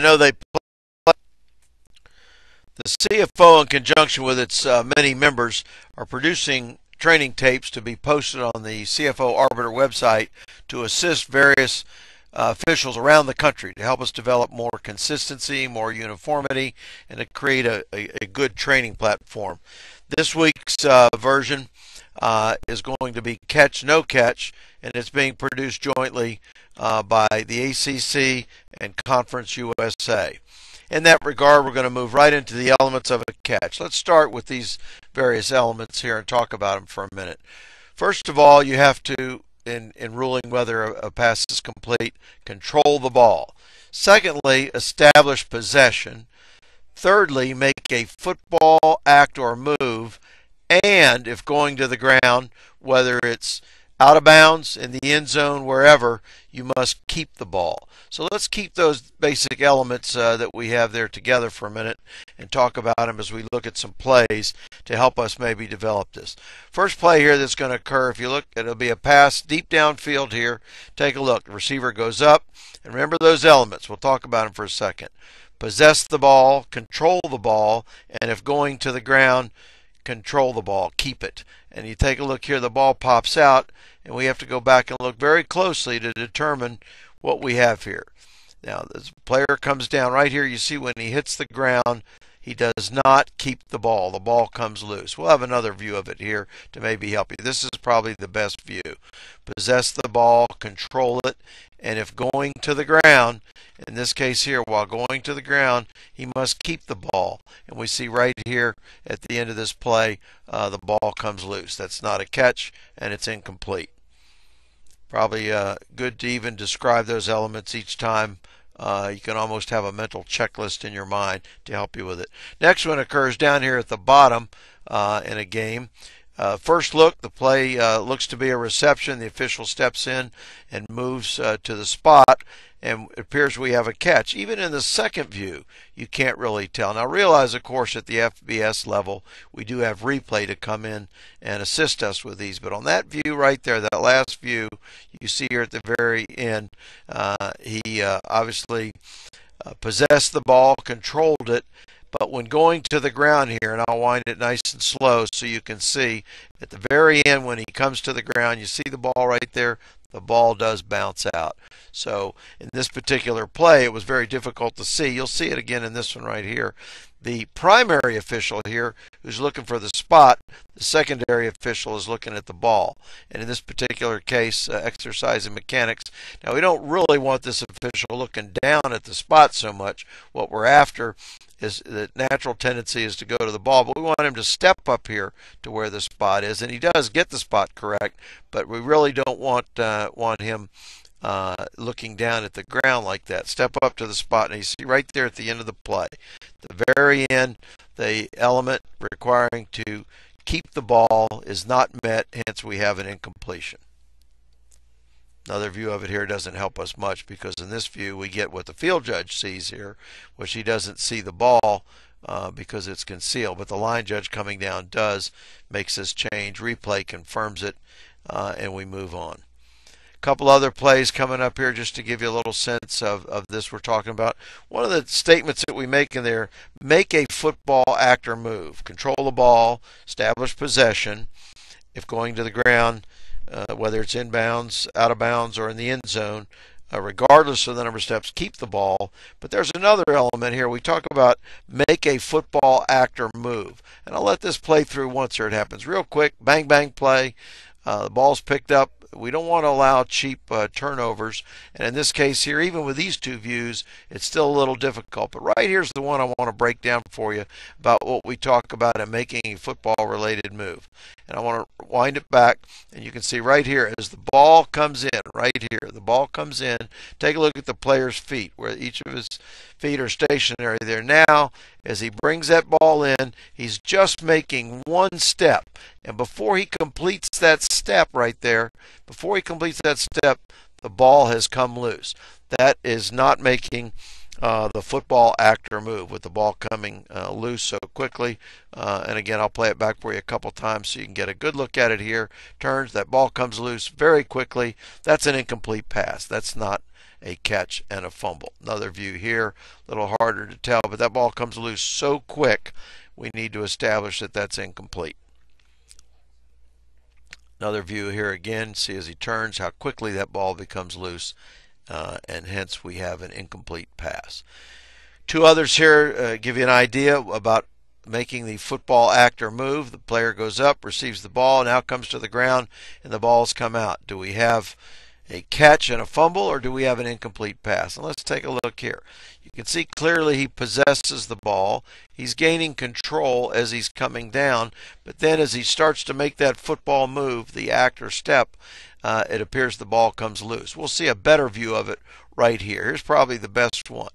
know they the CFO, in conjunction with its many members, are producing training tapes to be posted on the CFO Arbiter website to assist various officials around the country to help us develop more consistency, more uniformity, and to create a good training platform. This week's version is going to be Catch No Catch, and it's being produced jointly by the ACC and Conference USA. In that regard, we're going to move right into the elements of a catch. Let's start with these various elements here and talk about them for a minute. First of all, you have to, in ruling whether a pass is complete, control the ball. Secondly, establish possession. Thirdly, make a football act or move. And if going to the ground, whether it's out of bounds, in the end zone, wherever, you must keep the ball. So let's keep those basic elements that we have there together for a minute and talk about them as we look at some plays to help us maybe develop this. First play here that's going to occur, if you look, it'll be a pass deep downfield here. Take a look. The receiver goes up. And remember those elements. We'll talk about them for a second. Possess the ball, control the ball, and if going to the ground, control the ball, keep it. And you take a look here, the ball pops out, and we have to go back and look very closely to determine what we have here. Now, this player comes down right here. You see when he hits the ground, he does not keep the ball. The ball comes loose. We'll have another view of it here to maybe help you. This is probably the best view. Possess the ball, control it, and if going to the ground, in this case here, while going to the ground, he must keep the ball. And we see right here at the end of this play, the ball comes loose. That's not a catch, and it's incomplete. Probably good to even describe those elements each time. You can almost have a mental checklist in your mind to help you with it. Next one occurs down here at the bottom in a game. First look, the play looks to be a reception. The official steps in and moves to the spot, and it appears we have a catch. Even in the second view, you can't really tell. Now realize, of course, at the FBS level, we do have replay to come in and assist us with these. But on that view right there, that last view, you see here at the very end, he obviously possessed the ball, controlled it, but when going to the ground here, and I'll wind it nice and slow so you can see, at the very end when he comes to the ground, you see the ball right there, the ball does bounce out. So in this particular play, it was very difficult to see. You'll see it again in this one right here. The primary official here who's looking for the spot, the secondary official is looking at the ball. And in this particular case, exercising mechanics. Now we don't really want this official looking down at the spot so much. What we're after is the natural tendency is to go to the ball, but we want him to step up here to where the spot is, and he does get the spot correct, but we really don't want him looking down at the ground like that. Step up to the spot, and you see right there at the end of the play, the very end, the element requiring to keep the ball is not met, hence we have an incompletion. Another view of it here doesn't help us much because in this view we get what the field judge sees here, which he doesn't see the ball because it's concealed. But the line judge coming down makes this change. Replay confirms it, and we move on. A couple other plays coming up here just to give you a little sense of this we're talking about. One of the statements that we make in there, make a football act or move. Control the ball, establish possession. If going to the ground, whether it's inbounds, out of bounds, or in the end zone, regardless of the number of steps, keep the ball. But there's another element here. We talk about make a football act or move. And I'll let this play through once here. It happens real quick. Bang, bang play. The ball's picked up. We don't want to allow cheap turnovers. And in this case here, even with these two views, it's still a little difficult. But right here's the one I want to break down for you about what we talk about in making a football-related move. And I want to wind it back, and you can see right here as the ball comes in, right here, the ball comes in. Take a look at the player's feet, where each of his feet are stationary there. Now, as he brings that ball in, he's just making one step. And before he completes that step right there, the ball has come loose. That is not making the football act or move with the ball coming loose so quickly. And again, I'll play it back for you a couple times so you can get a good look at it here. Turns, that ball comes loose very quickly. That's an incomplete pass. That's not a catch and a fumble. Another view here, a little harder to tell, but that ball comes loose so quick, we need to establish that that's incomplete. Another view here again, see as he turns how quickly that ball becomes loose, and hence we have an incomplete pass. Two others here give you an idea about making the football act or move. The player goes up, receives the ball, now comes to the ground, and the balls come out. Do we have a catch and a fumble, or do we have an incomplete pass? And let's take a look here. You can see clearly he possesses the ball. He's gaining control as he's coming down, but then as he starts to make that football move, the act or step, it appears the ball comes loose. We'll see a better view of it right here. Here's probably the best one.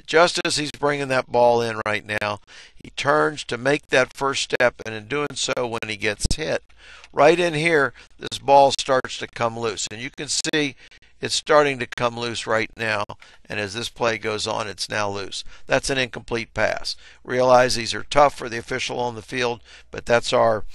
Just as he's bringing that ball in right now, he turns to make that first step, and in doing so, when he gets hit, right in here, this ball starts to come loose. And you can see it's starting to come loose right now, and as this play goes on, it's now loose. That's an incomplete pass. Realize these are tough for the official on the field, but that's our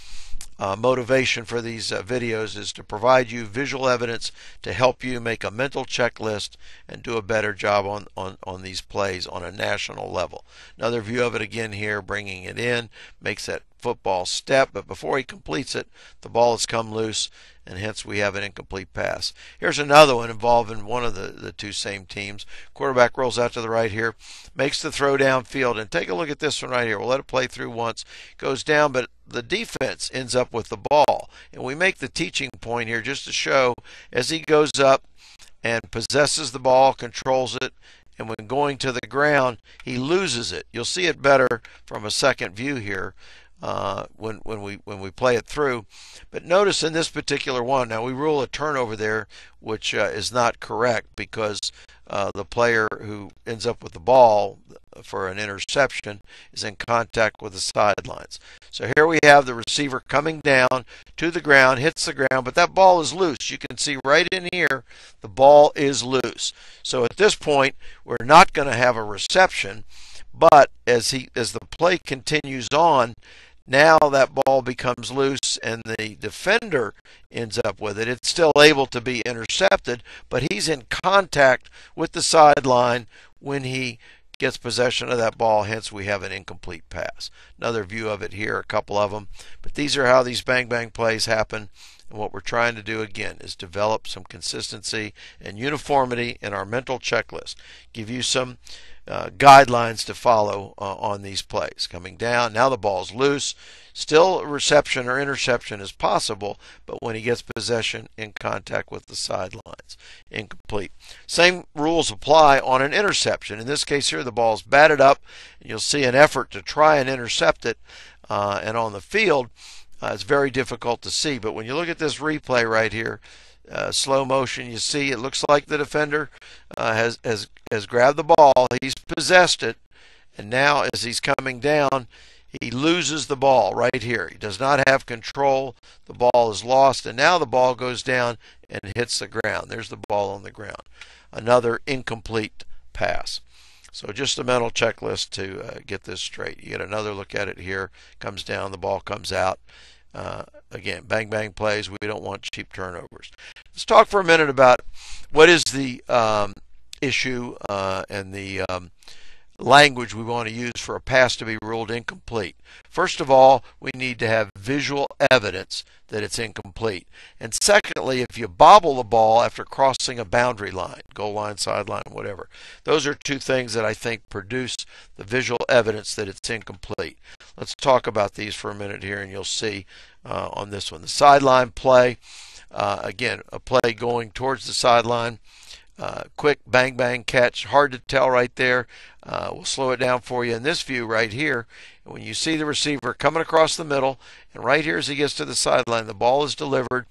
motivation for these videos, is to provide you visual evidence to help you make a mental checklist and do a better job on these plays on a national level. Another view of it again here, bringing it in, makes that football step, but before he completes it, the ball has come loose, and hence we have an incomplete pass. Here's another one involving one of the two same teams. Quarterback rolls out to the right here, makes the throw downfield, and take a look at this one right here. We'll let it play through once, goes down, but the defense ends up with the ball. And we make the teaching point here just to show as he goes up and possesses the ball, controls it, and when going to the ground, he loses it. You'll see it better from a second view here when we play it through. But notice in this particular one, now we rule a turnover there, which is not correct, because the player who ends up with the ball for an interception is in contact with the sidelines. So here we have the receiver coming down to the ground, hits the ground, but that ball is loose. You can see right in here the ball is loose. So at this point, we're not going to have a reception, but as the play continues on, now that ball becomes loose and the defender ends up with it. It's still able to be intercepted, but he's in contact with the sideline when he gets possession of that ball. Hence, we have an incomplete pass. Another view of it here, a couple of them. But these are how these bang-bang plays happen. And what we're trying to do, again, is develop some consistency and uniformity in our mental checklist. Give you some guidelines to follow on these plays. Coming down, now the ball's loose. Still reception or interception is possible, but when he gets possession, in contact with the sidelines, incomplete. Same rules apply on an interception. In this case here, the ball's batted up, and you'll see an effort to try and intercept it, and on the field, it's very difficult to see. But when you look at this replay right here, slow motion, you see it looks like the defender has grabbed the ball, he's possessed it, and now as he's coming down, he loses the ball right here. He does not have control. The ball is lost, and now the ball goes down and hits the ground. There's the ball on the ground. Another incomplete pass. So just a mental checklist to get this straight. You get another look at it here. Comes down, the ball comes out. Again, bang-bang plays. We don't want cheap turnovers. Let's talk for a minute about what is the issue and the language we want to use for a pass to be ruled incomplete. First of all, we need to have visual evidence that it's incomplete. And secondly, if you bobble the ball after crossing a boundary line, goal line, sideline, whatever, those are two things that I think produce the visual evidence that it's incomplete. Let's talk about these for a minute here, and you'll see on this one. The sideline play, again, a play going towards the sideline. Quick bang bang catch, hard to tell right there. We'll slow it down for you in this view right here. When you see the receiver coming across the middle, and right here as he gets to the sideline, the ball is delivered.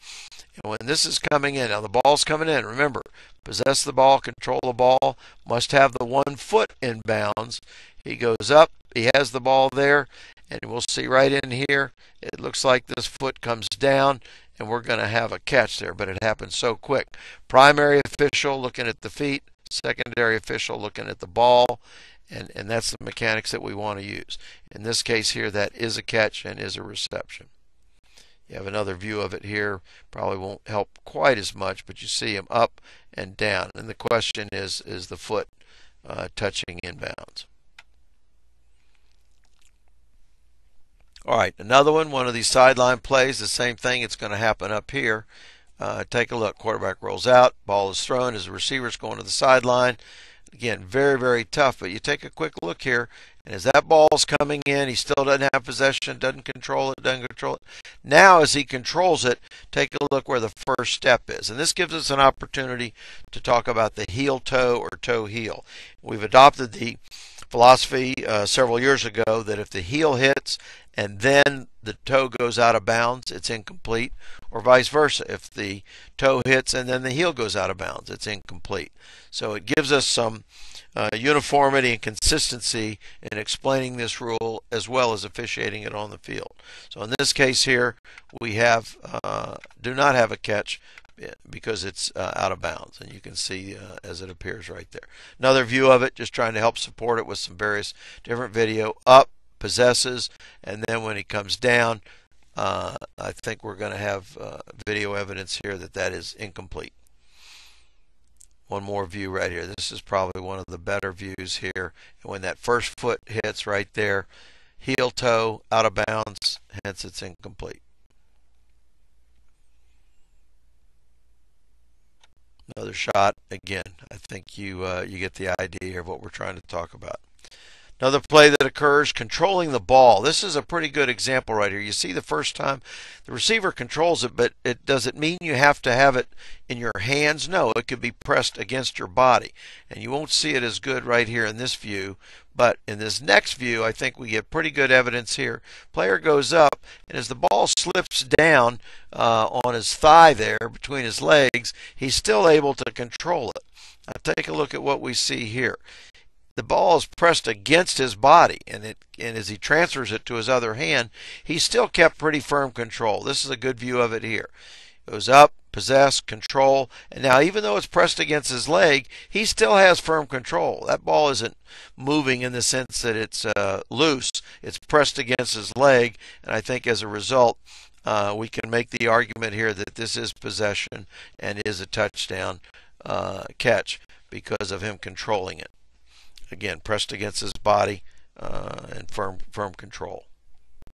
And when this is coming in, now the ball's coming in, remember, possess the ball, control the ball, must have the 1 foot in bounds. He goes up, he has the ball there, and we'll see right in here, it looks like this foot comes down, and we're going to have a catch there, but it happens so quick. Primary official looking at the feet, secondary official looking at the ball, and that's the mechanics that we want to use. In this case here, that is a catch and is a reception. You have another view of it here. Probably won't help quite as much, but you see him up and down. And the question is the foot touching inbounds? All right, another one of these sideline plays, the same thing. It's going to happen up here. Take a look. Quarterback rolls out. Ball is thrown as the receiver's going to the sideline. Again, very, very tough. But you take a quick look here, and as that ball's coming in, he still doesn't have possession, doesn't control it. Now, as he controls it, take a look where the first step is. And this gives us an opportunity to talk about the heel-toe or toe-heel. We've adopted the philosophy several years ago that if the heel hits and then the toe goes out of bounds, it's incomplete, or vice versa. If the toe hits and then the heel goes out of bounds, it's incomplete. So it gives us some uniformity and consistency in explaining this rule as well as officiating it on the field. So in this case here, we have do not have a catch because it's out of bounds, and you can see as it appears right there. Another view of it, just trying to help support it with some various different video. Up, possesses, and then when he comes down, I think we're going to have video evidence here that that is incomplete. One more view right here. This is probably one of the better views here. And when that first foot hits right there, heel toe out of bounds, hence it's incomplete. Another shot. Again, I think you get the idea of what we're trying to talk about. Another play that occurs, controlling the ball. This is a pretty good example right here. You see the first time the receiver controls it, but does it mean you have to have it in your hands? No, it could be pressed against your body. And you won't see it as good right here in this view. But in this next view, I think we get pretty good evidence here. Player goes up, and as the ball slips down on his thigh there between his legs, he's still able to control it. Now take a look at what we see here. The ball is pressed against his body, and as he transfers it to his other hand, he's still kept pretty firm control. This is a good view of it here. It goes up, possess, control, and now even though it's pressed against his leg, he still has firm control. That ball isn't moving in the sense that it's loose. It's pressed against his leg, and I think as a result, we can make the argument here that this is possession and is a touchdown catch because of him controlling it. Again, pressed against his body and firm control.